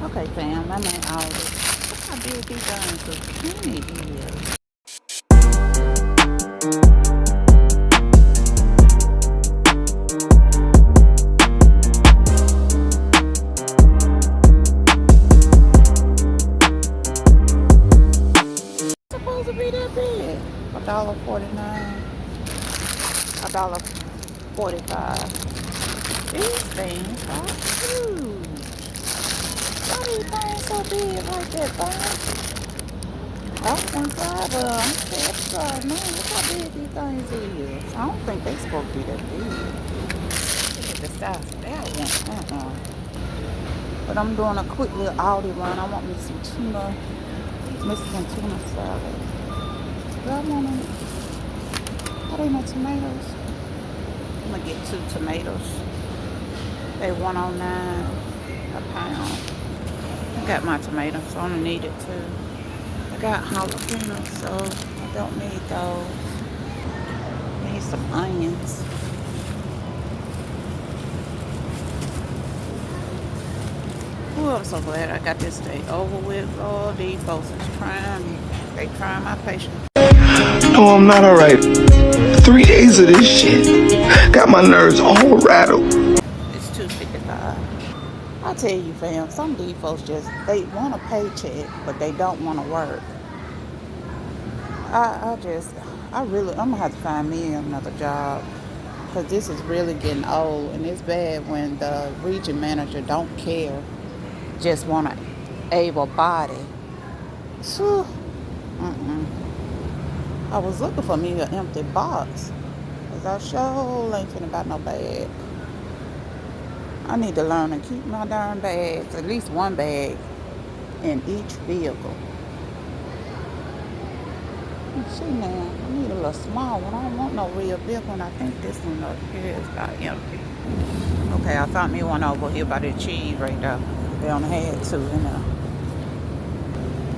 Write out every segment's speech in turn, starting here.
Okay, fam, I'm at Aldi. Look how big these things are. Penny is. Supposed to be that big. $1.49. $1.45. These things are huge. Why these things so big like that, fam? I was inside, but I'm scared to try. Man, look how big these things is. I don't think they supposed to be that big. Look at the size of that one. But I'm doing a quick little Aldi run. I want me some tuna, Mexican tuna salad. Do I want them? Are they no tomatoes? I'm gonna get 2 tomatoes. They $1.09 a pound. I got my tomatoes, so I don't need it too. I got jalapenos, so I don't need those. I need some onions. Oh, I'm so glad I got this day over with. Oh, these folks is trying me. They trying my patience. No, I'm not alright. 3 days of this shit got my nerves all rattled. It's $2.55. I tell you, fam, some of these folks just, they want a paycheck, but they don't want to work. I'm going to have to find me another job because this is really getting old, and it's bad when the region manager don't care, just want an able body. So, I was looking for me an empty box because I sure ain't finna buy no bag. I need to learn to keep my darn bags, at least one bag in each vehicle. Let's see now, I need a little small one. I don't want no real big one. I think this one up here is about empty. Okay, I found me one over here by the cheese right there. They only had 2 in there.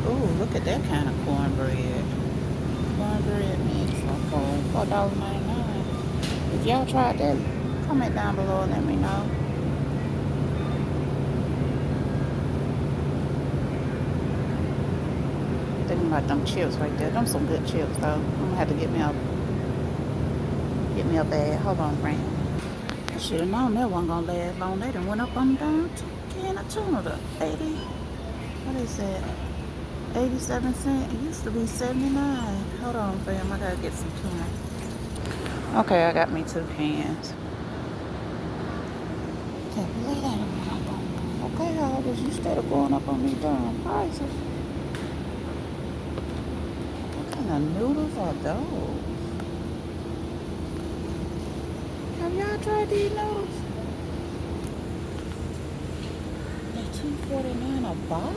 Ooh, look at that kind of cornbread. Cornbread mix for $4.99. If y'all tried that, comment down below and let me know. Thinking about them chips right there. Them some good chips though. I'm gonna have to get me a bag. Hold on, friend. I should have known that wasn't gonna last long. They done went up on down can of tuna to 80. What is that? 87 cents. It used to be 79. Hold on, fam. I gotta get some tuna. Okay, I got me 2 cans. Can't believe that went up on. Okay, how does you started going up on these darn prices? What kind of noodles are those? Have y'all tried these noodles? They're $2.49 a box?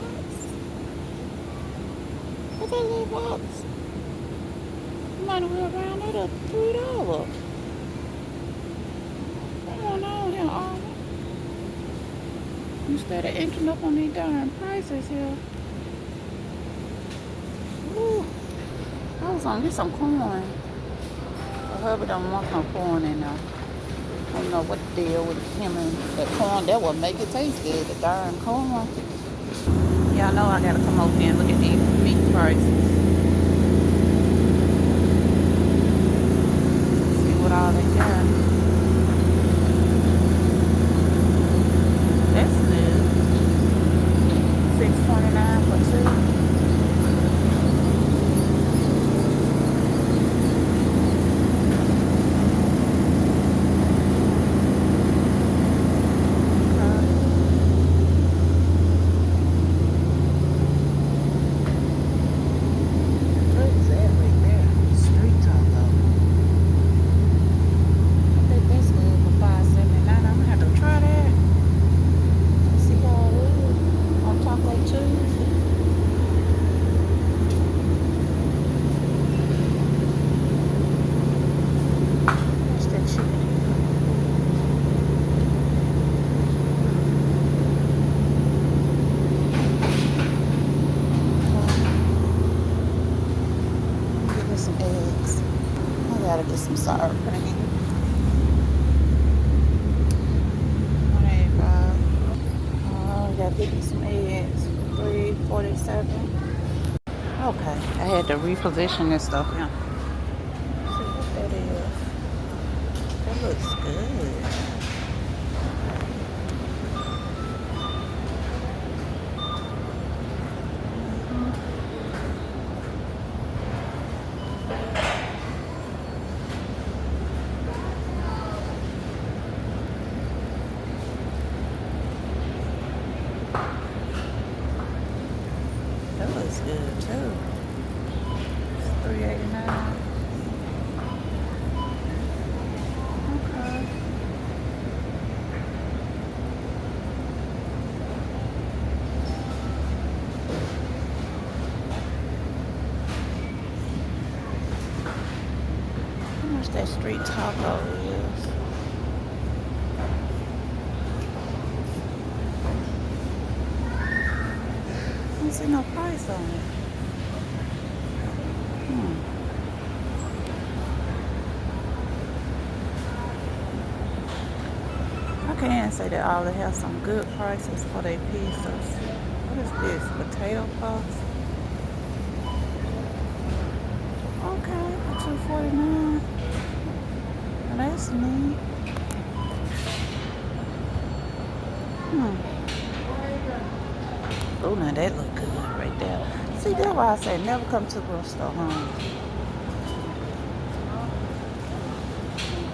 What's that little box? You might as well round that up to $3. Come on out here, Alma. You started inching up on these darn prices here. Ooh, I was gonna get some corn. But hubby don't want no corn in there. I don't know what the deal with him and that corn. That would make it taste good, the darn corn. Y'all know I gotta come over here and look at these meat prices. See what all they got. That's new. $6.29 for 2. Some eggs. I gotta get some sour cream. 185. Oh, I gotta get me some eggs. meds, $3.47. Okay, I had to reposition this stuff now. Let's see what that is. That looks good. That looks good too. It's $3.89. Okay. How much that street taco is? I don't see no price on it. I can say that Aldi has some good prices for their pizzas. What is this? Potato puffs? Okay, for $2.49. Well, that's neat. Oh, now that look good right there. See, that's why I say never come to Bristol home.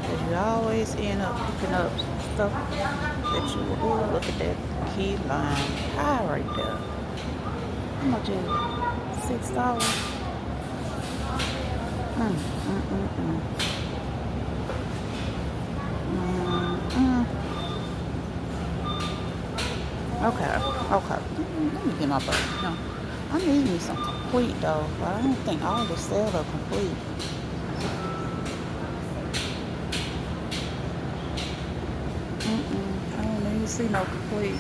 Because you always end up picking up stuff that you will. Ooh, look at that key lime pie right there. How much is it? $6. Okay. Let me get my burger. No, I need me some complete though, but I don't think all the sales are complete. I don't even see no complete.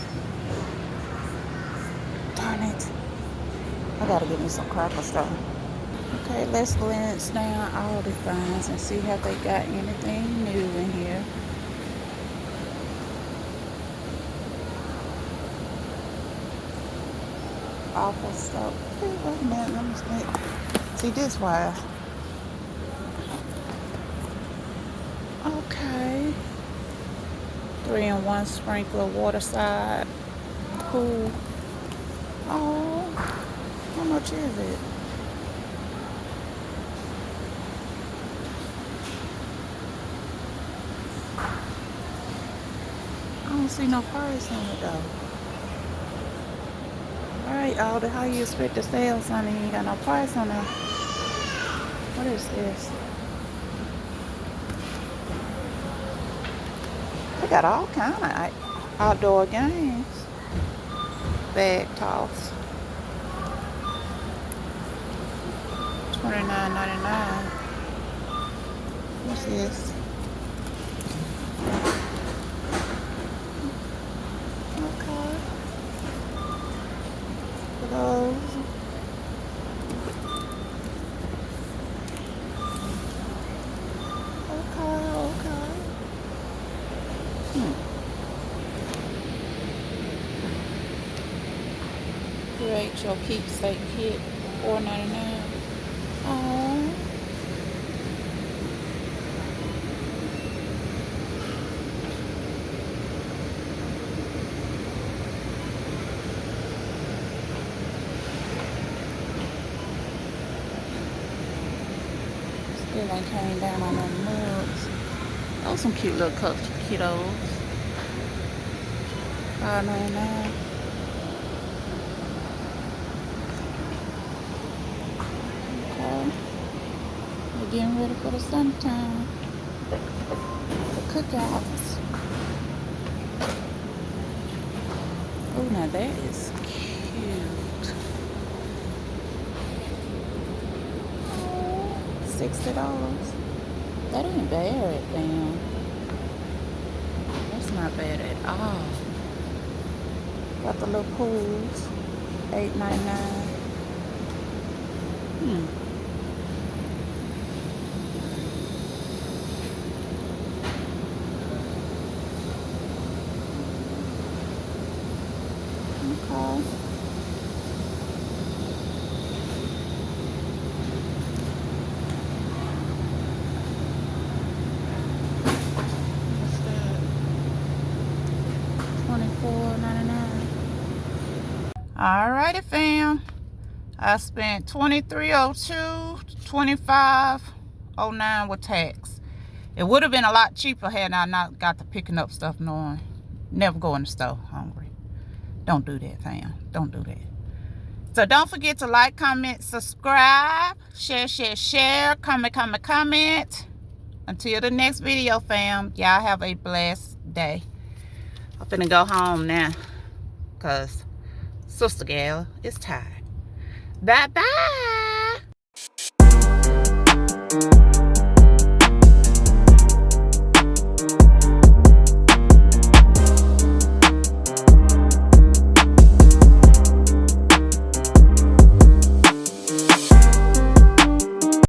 Darn it. I gotta get me some crackers though. Okay, let's glance down all the finds and see if they got anything new in here. Awful stuff. Wait a minute, let me see this why. Okay. 3-in-1 sprinkler water side. Cool. Oh, how much is it? I don't see no price on it though. Alright, Aldi, how you expect to sell something? You ain't got no price on it. What is this? They got all kind of outdoor games. Bag toss. $29.99. What's this? Okay. Those. Okay. Create your keepsake kit for $4.99. Oh. Still ain't came down on no mugs. Those some cute little cups for kiddos. $5.99. Okay. We're getting ready for the summertime. The cookouts. Oh, now that is cute. $60. That ain't bad, damn. That's not bad at all. Got the little pools. $8.99. Okay. Alrighty, fam. I spent $23.02, $25.09 with tax. It would have been a lot cheaper had I not got to picking up stuff, knowing never go in the store hungry. Don't do that, fam. Don't do that. So don't forget to like, comment, subscribe, share, comment. Until the next video, fam, y'all have a blessed day. I'm finna go home now because Sister Gal is tired. Bye-bye.